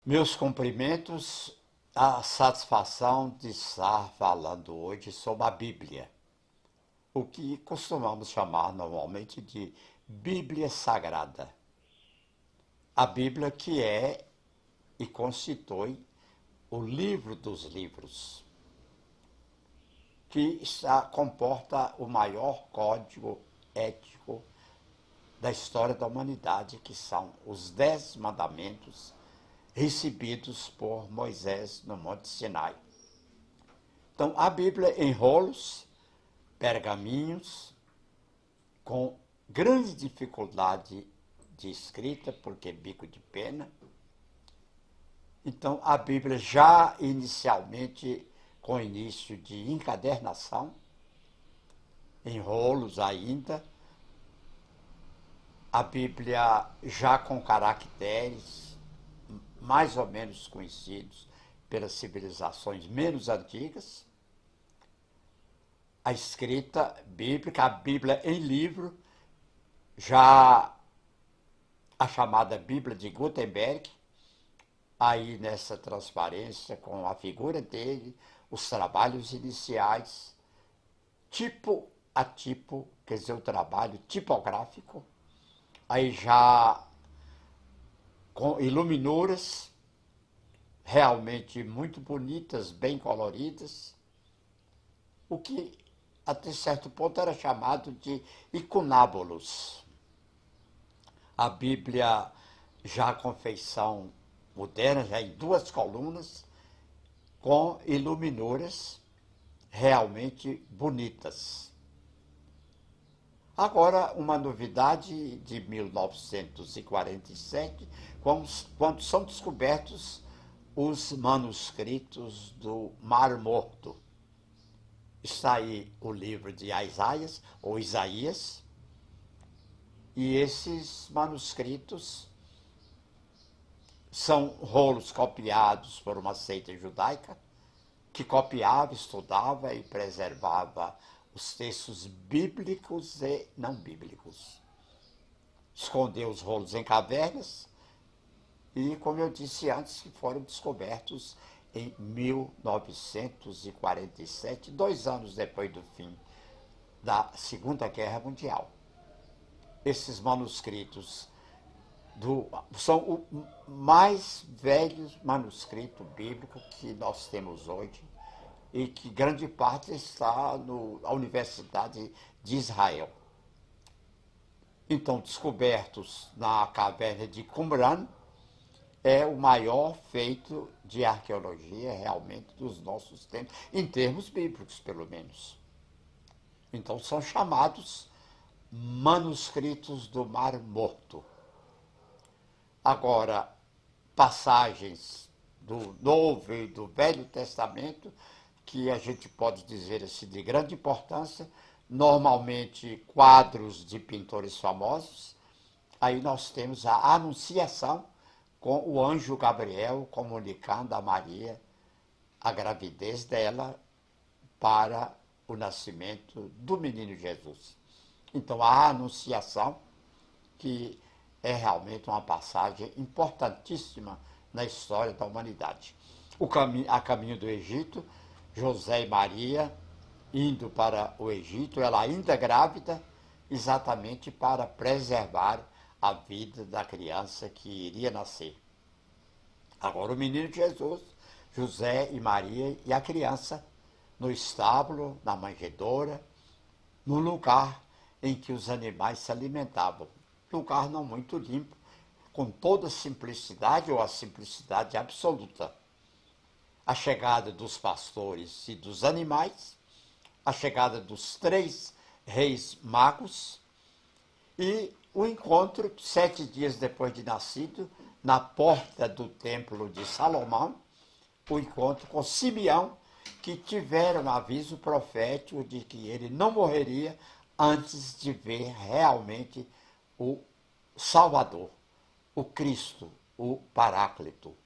Meus cumprimentos, a satisfação de estar falando hoje sobre a Bíblia, o que costumamos chamar normalmente de Bíblia Sagrada. A Bíblia que é e constitui o livro dos livros, que comporta o maior código ético da história da humanidade, que são os 10 mandamentos recebidos por Moisés no Monte Sinai. Então, a Bíblia em rolos, pergaminhos, com grande dificuldade de escrita, porque é bico de pena. Então, a Bíblia já inicialmente com início de encadernação, em rolos ainda, a Bíblia já com caracteres mais ou menos conhecidos pelas civilizações menos antigas, a escrita bíblica, a Bíblia em livro, já a chamada Bíblia de Gutenberg, aí nessa transparência com a figura dele, os trabalhos iniciais, tipo a tipo, quer dizer, o trabalho tipográfico, aí já com iluminuras realmente muito bonitas, bem coloridas, o que até certo ponto era chamado de iconábolos. A Bíblia já com feição moderna, já em 2 colunas, com iluminuras realmente bonitas. Agora, uma novidade de 1947, quando são descobertos os manuscritos do Mar Morto. Está aí o livro de Isaías, ou Isaías, e esses manuscritos são rolos copiados por uma seita judaica que copiava, estudava e preservava os textos bíblicos e não bíblicos. Escondeu os rolos em cavernas e, como eu disse antes, que foram descobertos em 1947, 2 anos depois do fim da Segunda Guerra Mundial. Esses manuscritos são o mais velho manuscrito bíblico que nós temos hoje e que grande parte está na Universidade de Israel. Então, descobertos na caverna de Qumran, é o maior feito de arqueologia realmente dos nossos tempos, em termos bíblicos, pelo menos. Então, são chamados manuscritos do Mar Morto. Agora, passagens do Novo e do Velho Testamento, que a gente pode dizer assim de grande importância, normalmente quadros de pintores famosos. Aí nós temos a Anunciação, com o anjo Gabriel comunicando a Maria a gravidez dela para o nascimento do menino Jesus. Então, a Anunciação, que é realmente uma passagem importantíssima na história da humanidade. A caminho do Egito, José e Maria indo para o Egito, ela ainda grávida, exatamente para preservar a vida da criança que iria nascer. Agora o menino Jesus, José e Maria e a criança no estábulo, na manjedoura, no lugar em que os animais se alimentavam. Lugar não muito limpo, com toda a simplicidade ou a simplicidade absoluta. A chegada dos pastores e dos animais, a chegada dos 3 reis magos e o encontro, 7 dias depois de nascido, na porta do templo de Salomão, o encontro com Simeão, que tiveram aviso profético de que ele não morreria antes de ver realmente o Salvador, o Cristo, o Paráclito.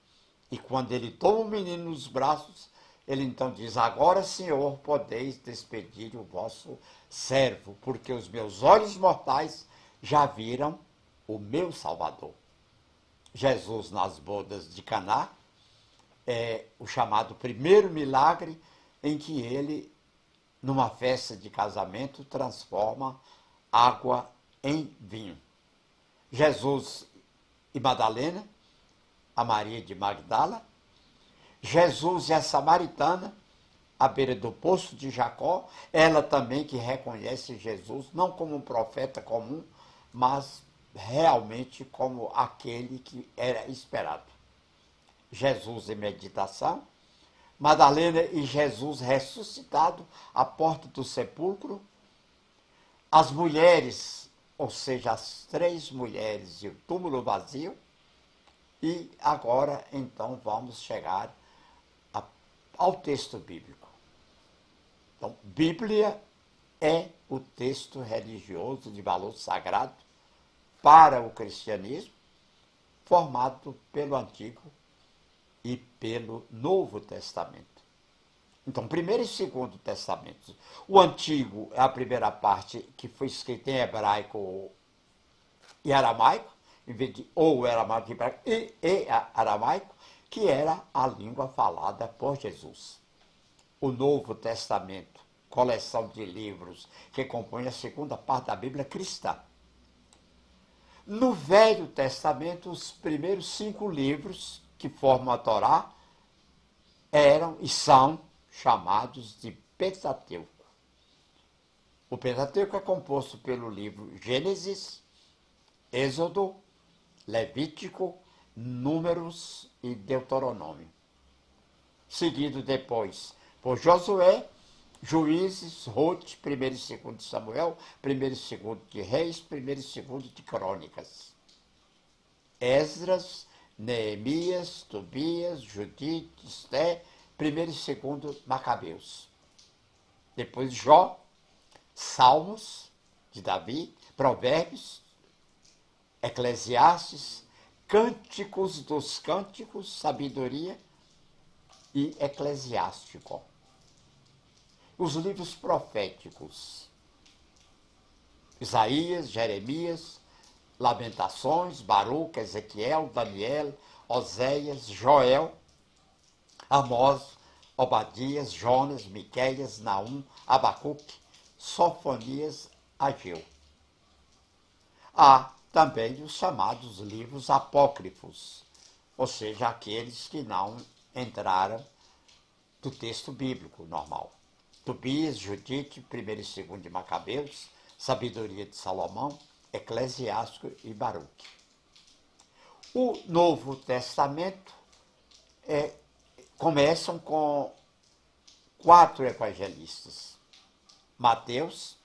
E quando ele toma o menino nos braços, ele então diz: agora, Senhor, podeis despedir o vosso servo, porque os meus olhos mortais já viram o meu Salvador. Jesus nas bodas de Caná, é o chamado primeiro milagre em que ele, numa festa de casamento, transforma água em vinho. Jesus e Madalena, a Maria de Magdala, Jesus e a samaritana, à beira do poço de Jacó, ela também que reconhece Jesus não como um profeta comum, mas realmente como aquele que era esperado. Jesus em meditação, Madalena e Jesus ressuscitado à porta do sepulcro, as mulheres, ou seja, as 3 mulheres e o túmulo vazio, e agora então vamos chegar ao texto bíblico. Então, Bíblia é o texto religioso de valor sagrado para o cristianismo, formado pelo Antigo e pelo Novo Testamento. Então, primeiro e segundo testamento. O Antigo é a primeira parte que foi escrita em hebraico e aramaico, em vez de ou aramaico e aramaico, que era a língua falada por Jesus. O Novo Testamento, coleção de livros que compõe a segunda parte da Bíblia cristã. No Velho Testamento, os primeiros 5 livros que formam a Torá eram e são chamados de Pentateuco. O Pentateuco é composto pelo livro Gênesis, Êxodo, Levítico, Números e Deuteronômio. Seguido depois por Josué, Juízes, Ruth, 1º e 2º de Samuel, 1º e 2º de Reis, 1º e 2º de Crônicas. Esdras, Neemias, Tobias, Judite, Esté, 1º e 2º Macabeus. Depois Jó, Salmos de Davi, Provérbios, Eclesiastes, Cânticos dos Cânticos, Sabedoria e Eclesiástico. Os livros proféticos, Isaías, Jeremias, Lamentações, Baruque, Ezequiel, Daniel, Oséias, Joel, Amós, Obadias, Jonas, Miqueias, Naum, Abacuque, Sofonias, Ageu. Há também os chamados livros apócrifos, ou seja, aqueles que não entraram do texto bíblico normal. Tobias, Judite, 1º e 2º de Macabeus, Sabedoria de Salomão, Eclesiástico e Baruque. O Novo Testamento começam com 4 evangelistas. Mateus,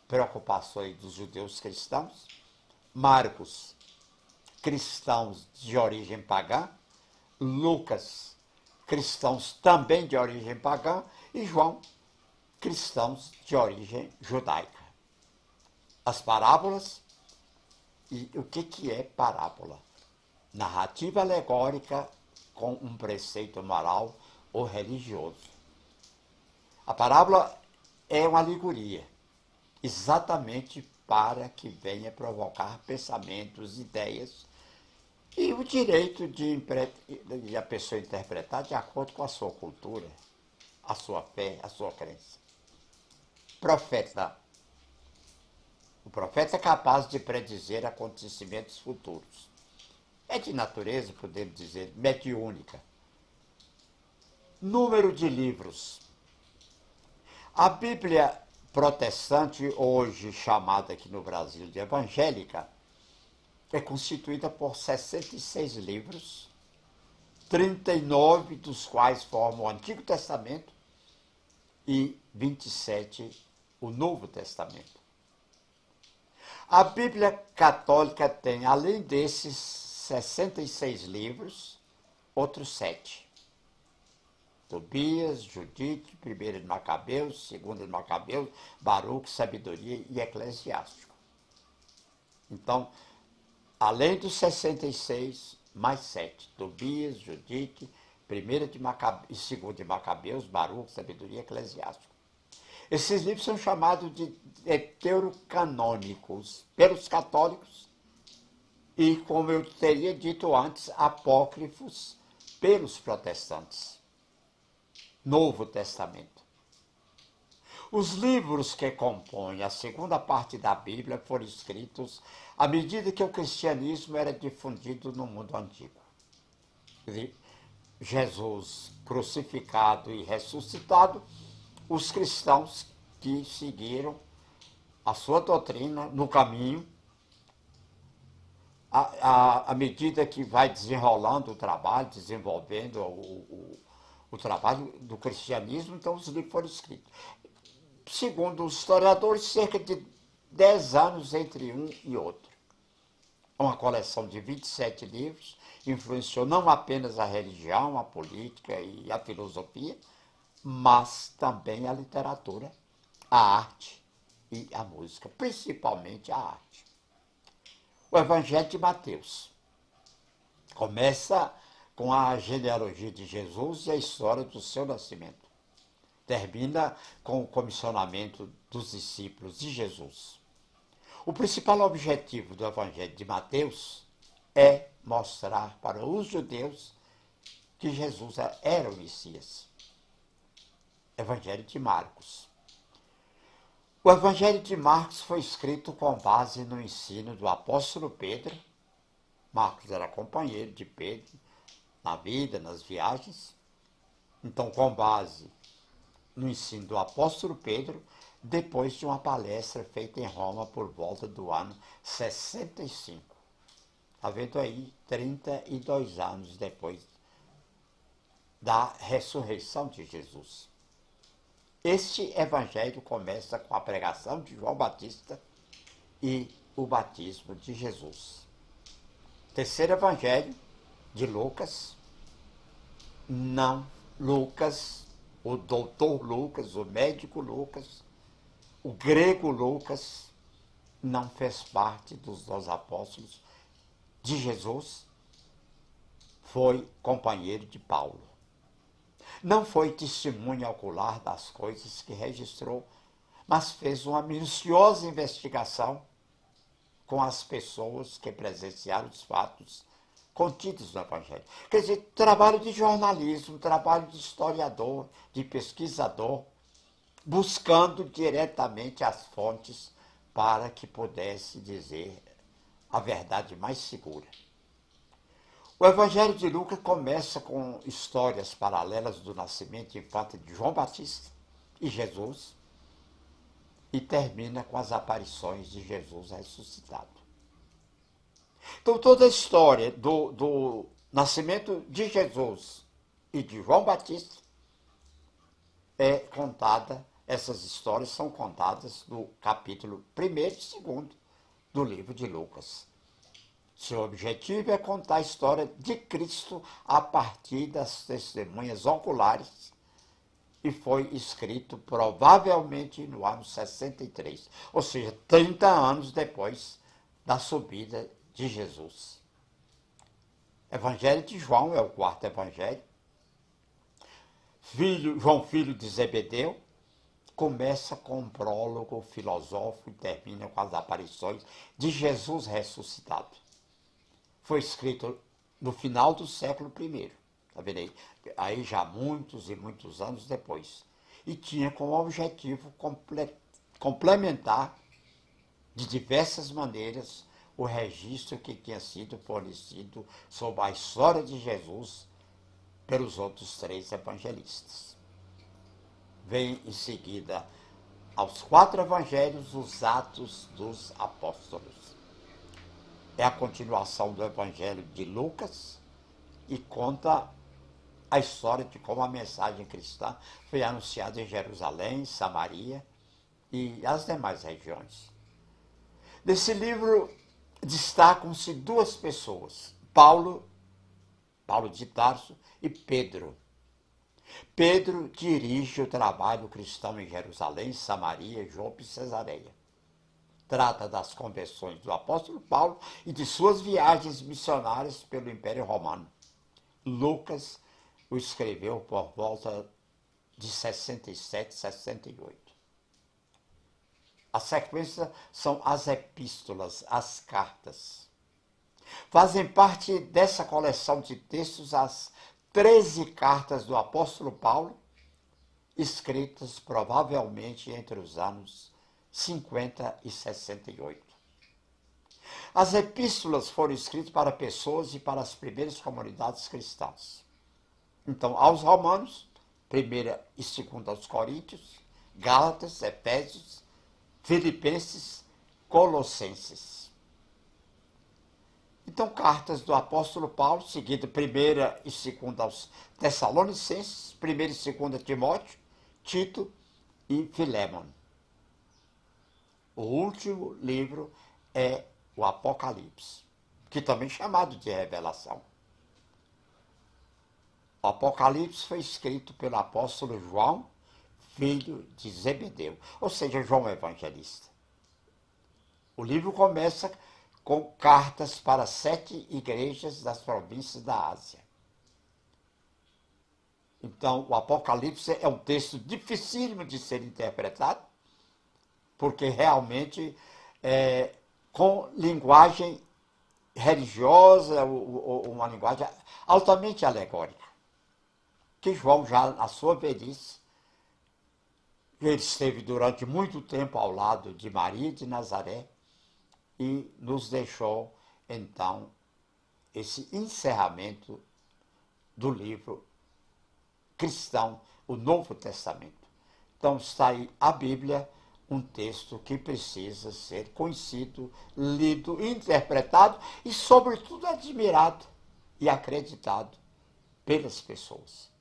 preocupações dos judeus cristãos. Marcos, cristãos de origem pagã. Lucas, cristãos também de origem pagã. E João, cristãos de origem judaica. As parábolas. E o que é parábola? Narrativa alegórica com um preceito moral ou religioso. A parábola é uma alegoria, exatamente para que venha provocar pensamentos, ideias e o direito de a pessoa interpretar de acordo com a sua cultura, a sua fé, a sua crença. Profeta. O profeta é capaz de predizer acontecimentos futuros. É de natureza, podemos dizer, mediúnica. Número de livros. A Bíblia protestante, hoje chamada aqui no Brasil de evangélica, é constituída por 66 livros, 39 dos quais formam o Antigo Testamento e 27 o Novo Testamento. A Bíblia católica tem, além desses 66 livros, outros 7. Tobias, Judite, 1º de Macabeus, 2º de Macabeus, Baruque, Sabedoria e Eclesiástico. Então, além dos 66, mais 7. Tobias, Judite, 1º de Macabeus, e 2º de Macabeus, Baruque, Sabedoria e Eclesiástico. Esses livros são chamados de deuterocanônicos pelos católicos e, como eu teria dito antes, apócrifos pelos protestantes. Novo Testamento. Os livros que compõem a segunda parte da Bíblia foram escritos à medida que o cristianismo era difundido no mundo antigo. Jesus crucificado e ressuscitado, os cristãos que seguiram a sua doutrina no caminho, à medida que vai desenrolando o trabalho, desenvolvendo o trabalho do cristianismo, então os livros foram escritos. Segundo os historiadores, cerca de 10 anos entre um e outro. Uma coleção de 27 livros influenciou não apenas a religião, a política e a filosofia, mas também a literatura, a arte e a música, principalmente a arte. O Evangelho de Mateus começa com a genealogia de Jesus e a história do seu nascimento. Termina com o comissionamento dos discípulos de Jesus. O principal objetivo do Evangelho de Mateus é mostrar para os judeus que Jesus era o Messias. Evangelho de Marcos. O Evangelho de Marcos foi escrito com base no ensino do apóstolo Pedro. Marcos era companheiro de Pedro na vida, nas viagens. Então, com base no ensino do apóstolo Pedro, depois de uma palestra feita em Roma por volta do ano 65. Está vendo aí, 32 anos depois da ressurreição de Jesus. Este evangelho começa com a pregação de João Batista e o batismo de Jesus. Terceiro evangelho de Lucas, não Lucas, o doutor Lucas, o médico Lucas, o grego Lucas, não fez parte dos 12 apóstolos de Jesus, foi companheiro de Paulo. Não foi testemunha ocular das coisas que registrou, mas fez uma minuciosa investigação com as pessoas que presenciaram os fatos contidos no Evangelho. Quer dizer, trabalho de jornalismo, trabalho de historiador, de pesquisador, buscando diretamente as fontes para que pudesse dizer a verdade mais segura. O Evangelho de Lucas começa com histórias paralelas do nascimento e infância de João Batista e Jesus e termina com as aparições de Jesus ressuscitado. Então, toda a história do nascimento de Jesus e de João Batista é contada, essas histórias são contadas no capítulo 1º e 2º do livro de Lucas. Seu objetivo é contar a história de Cristo a partir das testemunhas oculares e foi escrito provavelmente no ano 63, ou seja, 30 anos depois da subida de Jesus. Evangelho de João é o quarto evangelho. João, filho de Zebedeu, começa com um prólogo filosófico e termina com as aparições de Jesus ressuscitado. Foi escrito no final do século I, tá vendo aí? Aí já muitos e muitos anos depois. E tinha como objetivo complementar de diversas maneiras o registro que tinha sido fornecido sobre a história de Jesus pelos outros 3 evangelistas. Vem em seguida aos 4 evangelhos os Atos dos Apóstolos. É a continuação do Evangelho de Lucas e conta a história de como a mensagem cristã foi anunciada em Jerusalém, Samaria e as demais regiões. Nesse livro destacam-se 2 pessoas, Paulo de Tarso e Pedro. Pedro dirige o trabalho cristão em Jerusalém, Samaria, Jope e Cesareia. Trata das conversões do apóstolo Paulo e de suas viagens missionárias pelo Império Romano. Lucas o escreveu por volta de 67, 68. A sequência são as epístolas, as cartas. Fazem parte dessa coleção de textos as 13 cartas do apóstolo Paulo, escritas provavelmente entre os anos 50 e 68. As epístolas foram escritas para pessoas e para as primeiras comunidades cristãs. Então, aos Romanos, 1ª e 2ª aos Coríntios, Gálatas, Efésios, Filipenses, Colossenses. Então, cartas do apóstolo Paulo, seguido 1ª e 2ª aos Tessalonicenses, 1ª e 2ª Timóteo, Tito e Filémon. O último livro é o Apocalipse, que também é chamado de Revelação. O Apocalipse foi escrito pelo apóstolo João, filho de Zebedeu, ou seja, João Evangelista. O livro começa com cartas para 7 igrejas das províncias da Ásia. Então, o Apocalipse é um texto dificílimo de ser interpretado, porque realmente é com linguagem religiosa, uma linguagem altamente alegórica, que João, já na sua velhice, ele esteve durante muito tempo ao lado de Maria de Nazaré e nos deixou, então, esse encerramento do livro cristão, o Novo Testamento. Então está aí a Bíblia, um texto que precisa ser conhecido, lido, interpretado e, sobretudo, admirado e acreditado pelas pessoas.